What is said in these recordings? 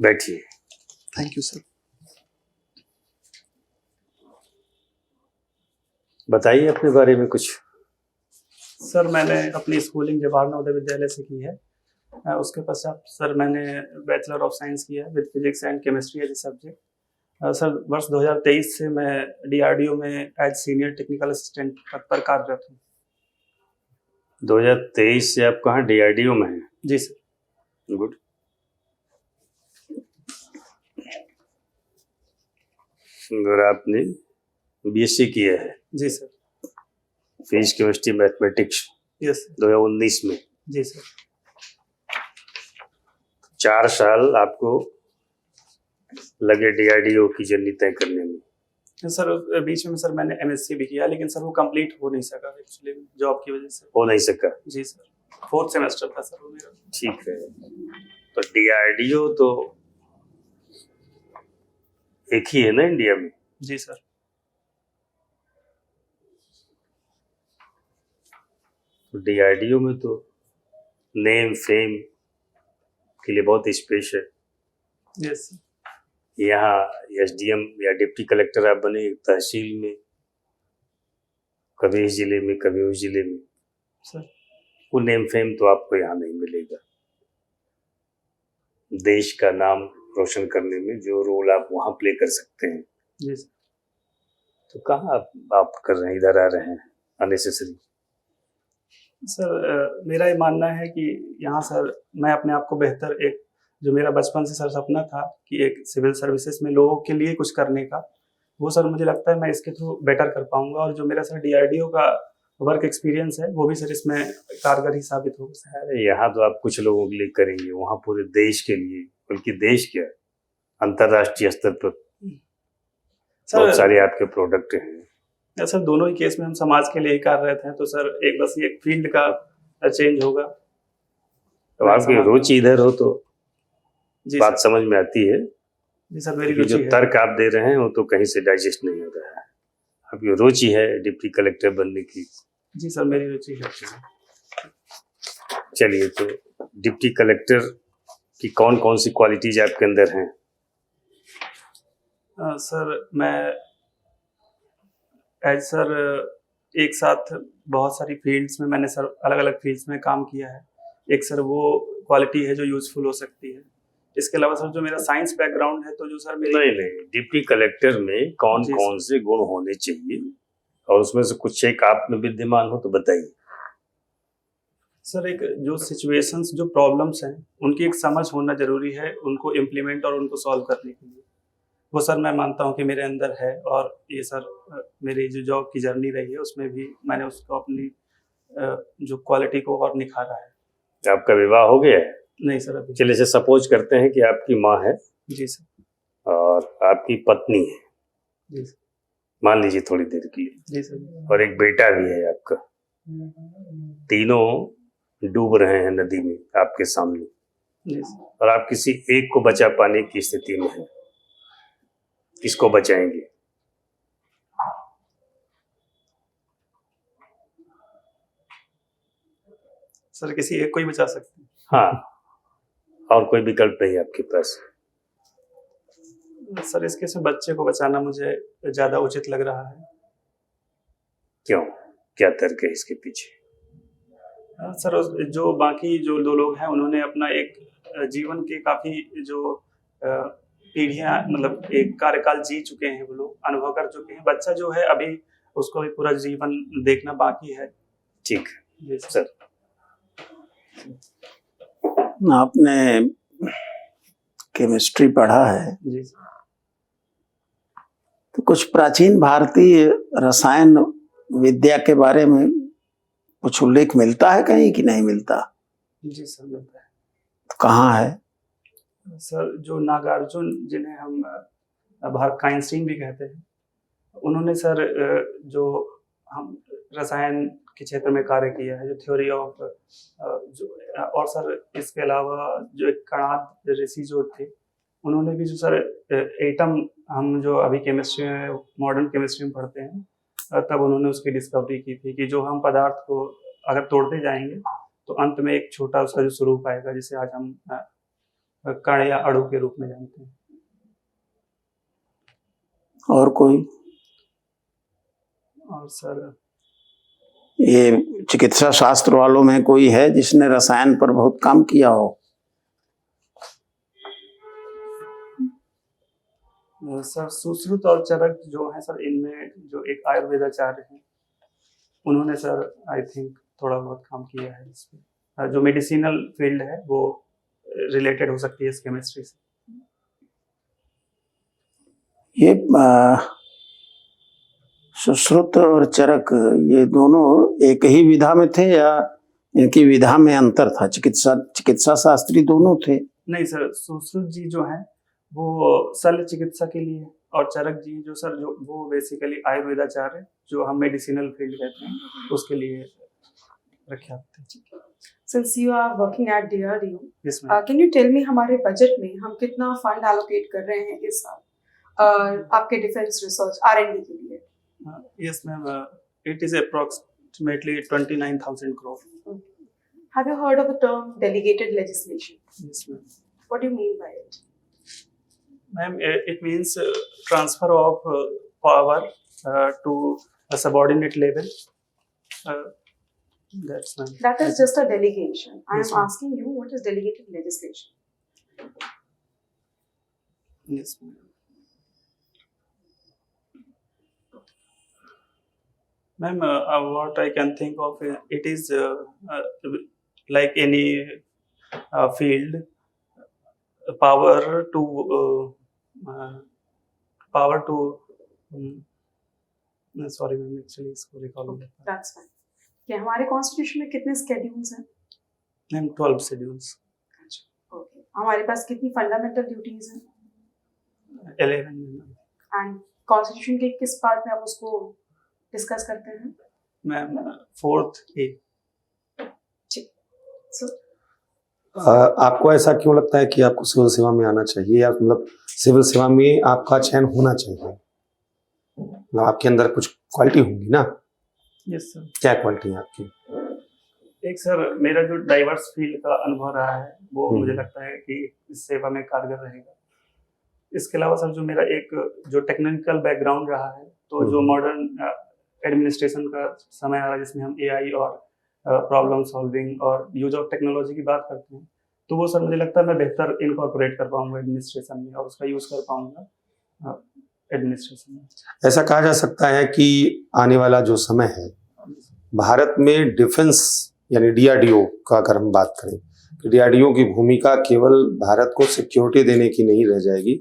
बैठिए। Thank you sir. बताइए अपने बारे में कुछ। सर मैंने अपनी स्कूलिंग जवाहर नवोदय विद्यालय से की है। उसके पश्चात सर मैंने बैचलर ऑफ साइंस किया है with physics and chemistry as a subject. Sir वर्ष 2023 से मैं डीआरडीओ में एज सीनियर टेक्निकल असिस्टेंट पद पर कार्यरत हूँ। 2023 से आप कहाँ डीआरडीओ में हैं? जी सर। गुड। और आपने बीएससी किया है? जी sir. Physics chemistry mathematics? Yes 2019 में? जी सर। 4 साल आपको लगे डीआरडीओ की जर्नी तय करने में? सर बीच में सर मैंने एमएससी भी किया, लेकिन सर वो कंप्लीट हो नहीं सका एक्चुअली जॉब की वजह से। हो नहीं सका? जी सर, 4th सेमेस्टर था सर वो मेरा। ठीक है। तो डीआरडीओ तो एक ही है ना इंडिया में? जी सर। डीआरडीओ में तो नेम फेम के लिए बहुत स्पेस है। Yes sir. यहाँ एसडीएम या डिप्टी कलेक्टर आप बने तहसील में, कभी इस जिले में कभी उस जिले में, सर वो नेम फेम तो आपको यहाँ नहीं मिलेगा। देश का नाम रोशन करने में जो रोल आप वहाँ प्ले कर सकते हैं, जी सर। तो कहाँ आप कर रहे हैं, इधर आ रहे हैं अननेसेसरी। सर मेरा ये मानना है कि यहाँ सर मैं अपने आप को बेहतर, एक जो मेरा बचपन से सर सपना था कि एक सिविल सर्विसेज में लोगों के लिए कुछ करने का, वो सर मुझे लगता है मैं इसके थ्रू बेटर कर पाऊंगा। और जो मेरा सर डीआरडीओ का वर्क एक्सपीरियंस है वो भी सर इसमें कारगर ही साबित होगा। अरे यहाँ तो आप कुछ लोगों के लिए करेंगे, वहाँ पूरे देश के लिए, बल्कि देश क्या अंतर्राष्ट्रीय स्तर पर बहुत सारे आपके प्रोडक्ट हैं। सर दोनों ही केस में हम समाज के लिए ही कार्यरत हैं, तो सर एक बस ये फील्ड का चेंज होगा। तो आपकी रुचि इधर हो तो बात समझ में आती है। जी सर, मेरी रुचि जो तर्क आप दे रहे हैं वो तो कहीं से डाइजेस्ट नहीं हो रहा है। आपकी रुचि है डिप्टी कलेक्टर बनने की? जी सर, मेरी रुचि है। चलिए, तो डिप्टी कलेक्टर की कौन कौन सी क्वालिटीज आपके अंदर हैं? सर मैं एज सर एक साथ बहुत सारी फील्ड्स में मैंने सर अलग अलग फील्ड्स में काम किया है। एक सर वो क्वालिटी है जो यूजफुल हो सकती है। इसके अलावा सर जो मेरा साइंस बैकग्राउंड है, तो जो सर मेरी नहीं, डिप्टी कलेक्टर में कौन कौन से गुण होने चाहिए और उसमें से कुछ एक आप में विद्यमान हो तो बताइए। सर एक जो सिचुएशंस, जो प्रॉब्लम्स हैं, उनकी एक समझ होना जरूरी है, उनको इम्प्लीमेंट और उनको सॉल्व करने के लिए। वो सर मैं मानता हूँ कि मेरे अंदर है, और ये सर मेरी जो जॉब की जर्नी रही है उसमें भी मैंने उसको अपनी जो क्वालिटी को और निखारा है। आपका विवाह हो गया है? नहीं सर, अभी। चलिए से सपोज करते हैं कि आपकी माँ है। जी सर। और आपकी पत्नी है। जी सर। मान लीजिए थोड़ी देर के लिए। जी सर। और एक बेटा भी है आपका। तीनों डूब रहे हैं नदी में आपके सामने। जी सर। और आप किसी एक को बचा पाने की स्थिति में हैं, किसको बचाएंगे? सर किसी एक को ही बचा सकते हैं। हाँ, और कोई विकल्प नहीं आपके पास? सर इसके से बच्चे को बचाना मुझे ज्यादा उचित लग रहा है। क्यों, क्या तर्क है इसके पीछे? सर जो बाकी जो 2 लोग हैं, उन्होंने अपना एक जीवन के काफी जो पीढ़ियां, मतलब एक कार्यकाल जी चुके हैं, वो लोग अनुभव कर चुके हैं। बच्चा जो है अभी उसको भी पूरा जीवन देखना बाकी है। ठीक है सर। आपने केमिस्ट्री पढ़ा है, जी, तो कुछ प्राचीन भारतीय रसायन विद्या के बारे में कुछ उल्लेख मिलता है कहीं कि नहीं मिलता? जी सर, मिलता है। तो कहाँ है? सर जो नागार्जुन, जिन्हें हम भारत का आइंस्टीन भी कहते हैं, उन्होंने सर जो हम रसायन के क्षेत्र में कार्य किया है, जो थ्योरी ऑफ जो, और सर इसके अलावा जो एक कणाद ऋषि जो थे, उन्होंने भी जो सर एटम, हम जो अभी केमिस्ट्री में, मॉडर्न केमिस्ट्री में पढ़ते हैं, तब उन्होंने उसकी डिस्कवरी की थी कि जो हम पदार्थ को अगर तोड़ते जाएंगे तो अंत में एक छोटा उसका जो स्वरूप आएगा, जिसे आज हम कण या अणु के रूप में जानते हैं। और कोई? और सर ये चिकित्सा शास्त्र वालों में कोई है जिसने रसायन पर बहुत काम किया हो? सर सुश्रुत और चरक जो है सर, इनमें जो एक आयुर्वेदाचार्य हैं उन्होंने सर आई थिंक थोड़ा बहुत काम किया है इस पे। जो मेडिसिनल फील्ड है वो रिलेटेड हो सकती है इस केमिस्ट्री से। ये सुश्रुत और चरक ये दोनों एक ही विधा में थे या इनकी विधा में अंतर था? चिकित्सा शास्त्री दोनों थे? नहीं सर, सुश्रुत जी जो हैं वो शल्य चिकित्सा के लिए, और चरक जी जो सर जो वो बेसिकली आयुर्वेदाचार्य जो हम मेडिसिनल फील्ड कहते हैं उसके लिए प्रख्यात थे। Since you are working at DRDO, Yes, ma'am. can you tell me हमारे बजट में हम कितना फंड एलोकेट कर रहे हैं इस साल आपके डिफेंस रिसर्च R&D के लिए? Yes, ma'am. It is approximately 29,000 crore. Have you heard of the term delegated legislation? Yes, ma'am. What do you mean by it? Ma'am, it means transfer of power to a subordinate level. That's ma'am. That is just a delegation. I Yes, am ma'am. asking you, what is delegated legislation? Yes, ma'am. Ma'am, what I can think of, it is like any field, power to sorry ma'am, actually इसको recall हो जाता है। That's fine. क्या हमारे constitution में कितने schedules हैं? Ma'am, 12 schedules, Okay. हमारे पास कितनी फंडामेंटल ड्यूटीज हैं? 11 ma'am. एंड कॉन्स्टिट्यूशन के किस पार्ट में हम उसको डिस्कस करते हैं? Ma'am, 4th A. So, आपको ऐसा क्यों लगता है कि आपको सिविल सेवा में आना चाहिए, या मतलब सिविल सेवा में आपका चयन होना चाहिए? मतलब आपके अंदर कुछ क्वालिटी होंगी ना? Yes sir. क्या क्वालिटी है आपकी? एक सर मेरा जो डाइवर्स फील्ड का अनुभव रहा है वो हम्म। मुझे लगता है कि इस सेवा में कारगर रहेगा। इसके अलावा सर जो मेरा एक जो टेक्निकल बैकग्राउंड रहा है, तो जो मॉडर्न एडमिनिस्ट्रेशन का समय आ रहा है जिसमें हम एआई और प्रॉब्लम सॉल्विंग और यूज ऑफ टेक्नोलॉजी की बात करते हैं, तो वो सर मुझे लगता है मैं बेहतर इनकॉर्पोरेट कर पाऊंगा एडमिनिस्ट्रेशन में और उसका यूज कर पाऊंगा एडमिनिस्ट्रेशन में। ऐसा कहा जा सकता है कि आने वाला जो समय है भारत में डिफेंस यानी डीआरडीओ का अगर हम बात करें, कि डीआरडीओ की भूमिका केवल भारत को सिक्योरिटी देने की नहीं रह जाएगी,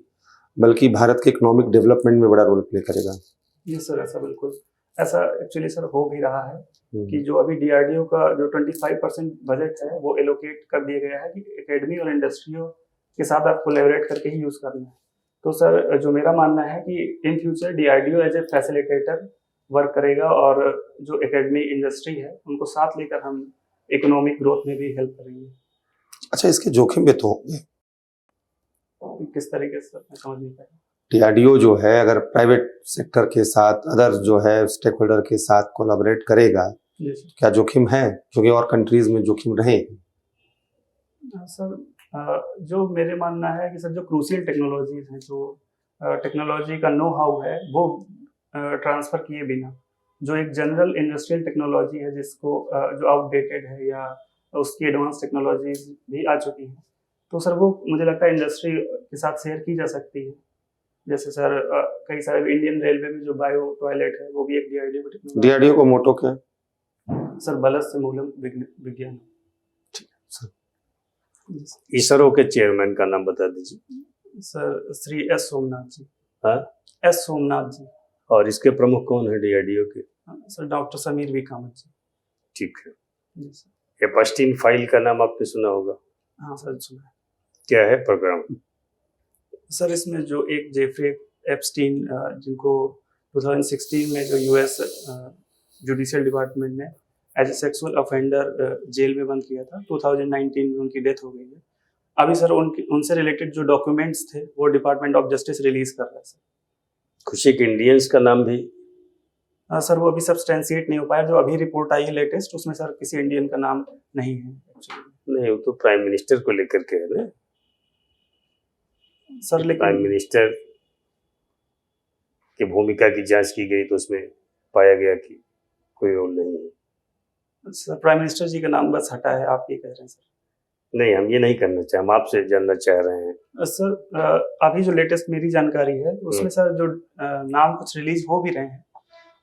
बल्कि भारत के इकोनॉमिक डेवलपमेंट में बड़ा रोल प्ले करेगा। ये सर ऐसा बिल्कुल ऐसा एक्चुअली सर हो भी रहा है कि जो अभी डीआरडीओ का जो 25% बजट है वो एलोकेट कर दिया गया है कि एकेडमी और इंडस्ट्रियों के साथ आप कोलैबोरेट करके ही यूज करना है। तो सर जो मेरा मानना है कि in future DRDO as a facilitator work करेगा और जो एकेडमी इंडस्ट्री है उनको साथ लेकर हम इकोनॉमिक ग्रोथ में भी हेल्प करेंगे। अच्छा, इसके जोखिम भी तो होंगे। किस तरीके से मैं समझ नहीं पाया। डीआरडीओ जो है अगर प्राइवेट सेक्टर के साथ, अदर जो है स्टेक होल्डर के साथ कोलैबोरेट करेगा, जी सर। क्या जोखिम है? क्योंकि और कंट्रीज में जोखिम रहे। सर जो मेरे मानना है कि सर जो क्रूशियल टेक्नोलॉजीज हैं, जो टेक्नोलॉजी का नो हाउ है वो ट्रांसफर किए बिना जो एक जनरल इंडस्ट्रियल टेक्नोलॉजी है जिसको जो आउटडेटेड है या उसकी एडवांस टेक्नोलॉजीज भी आ चुकी हैं, तो सर वो मुझे लगता है इंडस्ट्री के साथ शेयर की जा सकती है। जैसे सर कई सारे इंडियन रेलवे में जो बायो टॉयलेट है वो भी एक डीआरडीओ की टेक्नोलॉजी। डीआरडीओ को मोटो क्या है? सर बलस्य मूलम विज्ञान। इसरो के चेयरमैन का नाम बता दीजिए। Sir Shri S Somnath ji. हाँ? एस सोमनाथ जी। और इसके प्रमुख कौन है डीआरडीओ के? Sir doctor Sameer V Kamat ji. ठीक है। जी सर। एपस्टीन फाइल का नाम आपने सुना होगा। हाँ सर सुना है। क्या है प्रोग्राम? सर इसमें जो एक जेफरी एप्स्टीन जिनको 2016 में जो यूएस जुडिशियल डिपार्टमेंट ने as a sexual offender jail में बंद किया था, 2019 में उनकी डेथ हो गई है। अभी सर उनसे रिलेटेड जो डॉक्यूमेंट्स थे वो डिपार्टमेंट ऑफ जस्टिस रिलीज कर रहा है सर। कुछ एक इंडियंस का नाम भी? सर वो अभी सब्सटेंशिएट नहीं हो पाया। जो अभी रिपोर्ट आई है लेटेस्ट उसमें सर किसी इंडियन का नाम नहीं है एक्चुअली। नहीं, वो तो प्राइम मिनिस्टर को लेकर के है ना। सर प्राइम लेकिन मिनिस्टर की भूमिका की जांच की गई तो उसमें पाया गया कि कोई रोल नहीं है। सर प्राइम मिनिस्टर जी का नाम बस हटा है, आप ये कह रहे हैं सर? नहीं, हम ये नहीं करना चाहें, हम आपसे जानना चाह रहे हैं। सर अभी जो लेटेस्ट मेरी जानकारी है उसमें सर जो नाम कुछ रिलीज हो भी रहे हैं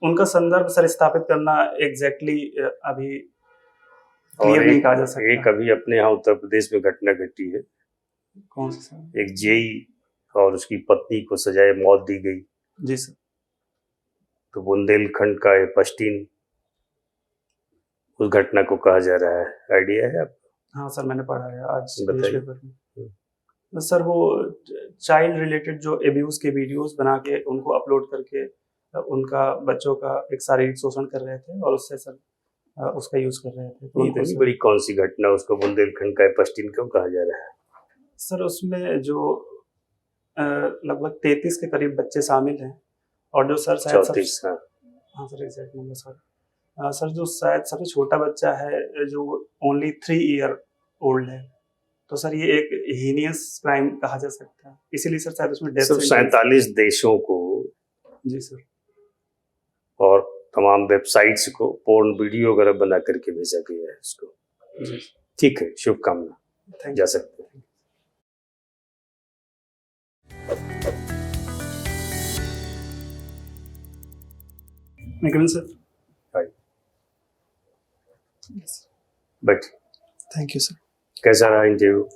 उनका संदर्भ सर स्थापित करना एग्जैक्टली अभी और क्लियर नहीं कहा जा एक सकता। अभी अपने यहाँ उत्तर प्रदेश में घटना घटी है, कौन सा सर? एक जेई और उसकी पत्नी को सजाए मौत दी गई। जी सर। तो बुंदेलखंड का एपस्टीन उस घटना को कहा जा रहा है, आइडिया है आप? हाँ सर, मैंने पढ़ा है आज बताइए। न्यूज़पेपर में। तो सर वो चाइल्ड रिलेटेड जो एब्यूज के वीडियोस बना के उनको अपलोड करके उनका बच्चों का एक शारीरिक शोषण कर रहे थे और उससे सर उसका यूज कर रहे थे। तो ये उनको इतनी बड़ी कौन सी घटना, उसको बुंदेलखंड का एपस्टीन क्यों कहा जा रहा है? सर उसमें जो लगभग 33 के करीब बच्चे शामिल हैं और जो सर शायद 34। हाँ, हाँ sir exact number sir. Sir जो शायद सबसे छोटा बच्चा है जो ओनली 3 ईयर ओल्ड है, तो सर ये एक हीनियस क्राइम कहा जा सकता है, इसीलिए सर शायद उसमें डेथ सिर्फ 47 देशों को जी सर। और तमाम वेबसाइट्स को पोर्न वीडियो वगैरह बना करके भेजा गया है इसको। जी ठीक है, शुभकामना, थैंक जा सकते हैं। You sir. But thank you sir. कैसा रहा इंटरव्यू?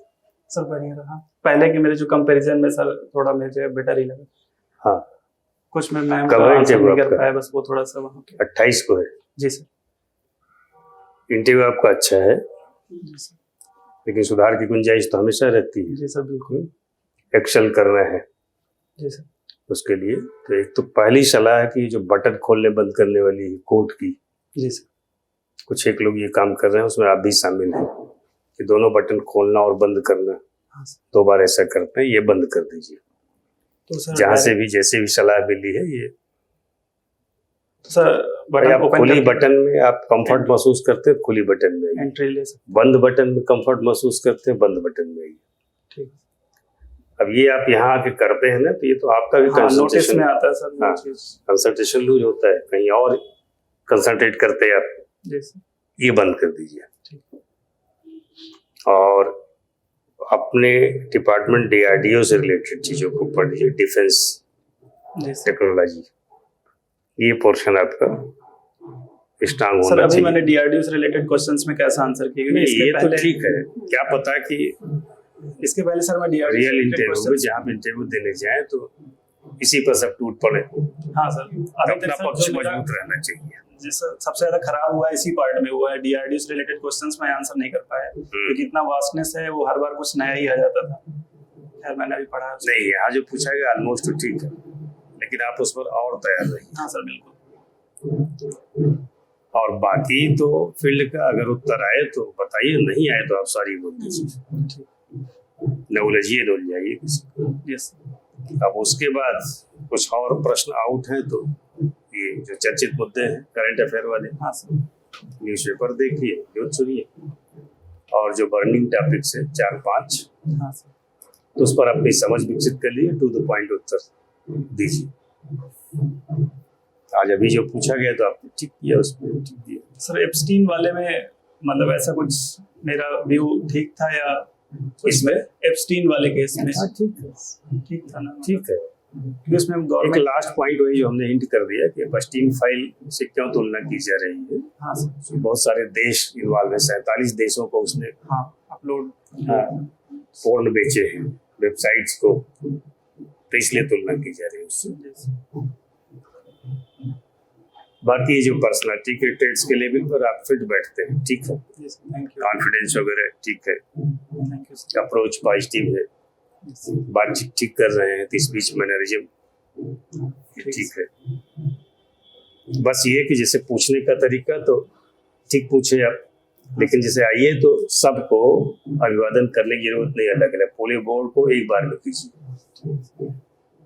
सर बढ़िया रहा, पहले के मेरे जो कंपैरिजन में सर थोड़ा मुझे बेटर ही लगा। हाँ, कुछ में मैम कब का है आंसर interview नहीं कर आपका? पाया, बस वो थोड़ा सा वहाँ पे। 28 को है जी सर। इंटरव्यू आपका। अच्छा है, जी सर। लेकिन सुधार की गुंजाइश तो हमेशा रहती है। जी सर बिल्कुल। एक्सेल करना है जी सर। उसके लिए तो एक तो पहली सलाह है कि जो बटन खोलने बंद करने वाली है कोड की, जी सर। कुछ एक लोग ये काम कर रहे हैं, उसमें आप भी शामिल हैं कि दोनों बटन खोलना और बंद करना, हाँ सर। 2 बार ऐसा करते हैं, ये बंद कर दीजिए। तो सर जहां से भी जैसे भी सलाह मिली है ये तो सर भाई, आप ओपन खुली करके बटन में आप कंफर्ट महसूस करते हैं, खुली बटन में आइए। एंट्री ले सकते बंद बटन में कंफर्ट महसूस करते हैं, बंद बटन में आइए। ठीक। अब ये आप यहाँ आके करते हैं ना, तो ये तो आपका भी हाँ, नोटिस कंसंट्रेशन में आता है सर वो हाँ। चीज। कंसंट्रेशन लूज होता है, कहीं और कंसंट्रेट करते हैं आप, जी सर। ये बंद कर दीजिए। ठीक। और अपने डिपार्टमेंट DRDO से रिलेटेड चीजों को पढ़िए, डिफेंस जी सर। टेक्नोलॉजी, ये पोर्शन आपका स्ट्रांग सर होना अभी चाहिए। मैंने DRDO से रिलेटेड क्वेश्चंस में कैसा आंसर किया, क्योंकि नहीं, इसके ये तो पहले ठीक है, क्या पता कि इसके पहले सर मैं DRDO से रियल related इंटरव्यू में questions- जहाँ पे इंटरव्यू देने जाए तो इसी पर सब टूट पड़े। हाँ सर, अभी अपना तक पक्ष सर जो मेरा मजबूत रहना चाहिए। जिस सबसे ज्यादा खराब हुआ है इसी पार्ट में हुआ है, DRDO से रिलेटेड क्वेश्चंस में आंसर नहीं कर पाया क्योंकि इतना वास्टनेस है, वो हर बार कुछ नया ही आ जाता था। खैर मैंने अभी पढ़ा है उसको। नहीं, यहाँ जो पूछा गया ऑलमोस्ट तो ठीक है, लेकिन आप उस पर और तैयार रहिए। हाँ सर बिल्कुल। और बाकी तो फील्ड का अगर उत्तर आए तो बताइए, नहीं आए तो आप सॉरी बोल दीजिए, न उलझिए न उलझाइए किसी को। यस। अब उसके बाद कुछ और प्रश्न आउट हैं तो ये जो चर्चित मुद्दे हैं करंट अफेयर वाले, हाँ सर। न्यूज़पेपर देखिए, न्यूज़ सुनिए, और जो बर्निंग टॉपिक्स है 4-5 हाँ सर। तो उस पर अपनी समझ विकसित कर लिए, टू द पॉइंट उत्तर दीजिए। आज अभी जो पूछा गया तो आपने ठीक किया, उसमें ठीक दिया। सर एप्स्टीन वाले में मतलब ऐसा कुछ मेरा व्यू ठीक था या इसमें एप्स्टीन वाले केस में ठीक है, ठीक था ना? ठीक है। क्योंकि उसमें हम एक गवर्नमेंट लास्ट पॉइंट वही जो हमने हिंट कर दिया कि एपस्टीन फाइल से क्यों तुलना की जा रही है। हाँ सर। उसमें बहुत सारे देश इन्वॉल्व है, 47 देशों को उसने हाँ अपलोड। पोर्न बेचे हैं वेबसाइट्स को, तो इसलिए तुलना की जा रही है उससे। बाकी ये जो पर्सनालिटी के ट्रेड्स के लेवल पर आप फिट बैठते हैं, ठीक है, थैंक यू। कॉन्फिडेंस वगैरह ठीक है, thank you sir. Approach positive है, बातचीत ठीक कर रहे हैं, तो स्पीच मैनरिज्म ठीक है। बस ये कि जैसे पूछने का तरीका तो ठीक पूछे आप, लेकिन जैसे आइए तो सबको अभिवादन करने की जरूरत नहीं, अलग अलग पूरे बोर्ड को एक बार में कीजिए।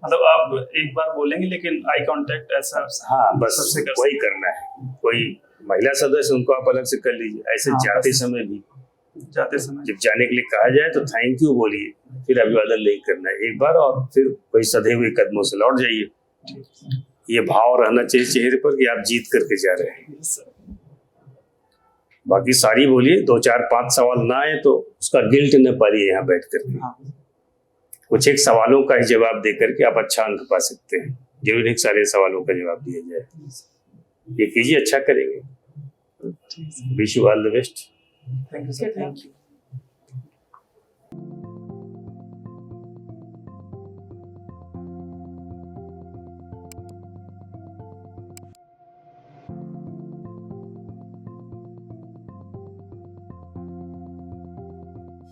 मतलब आप एक बार बोलेंगे लेकिन आई कांटेक्ट ऐसा। हाँ, बस सबसे कर वही करना है। कोई महिला सदस्य उनको आप अलग से कर लीजिए। ऐसे हाँ, जाते बस। समय भी जाते समय जब जाने के लिए कहा जाए तो थैंक यू बोलिए, फिर अभिवादन नहीं करना है एक बार, और फिर वही सधे हुए कदमों से लौट जाइए। ये भाव रहना चाहिए चेहरे पर कि आप जीत करके जा रहे हैं। बाकी सारी बोलिए, 2 4 5 सवाल ना आए तो उसका गिल्ट न पालिए यहाँ बैठ करके। हाँ कुछ एक सवालों का ही जवाब दे करके आप अच्छा अंक पा सकते हैं, जरूरी नहीं सारे सवालों का जवाब दिया जाए। ये कीजिए, अच्छा करेंगे। Wish you all the best. Thank you sir, thank you.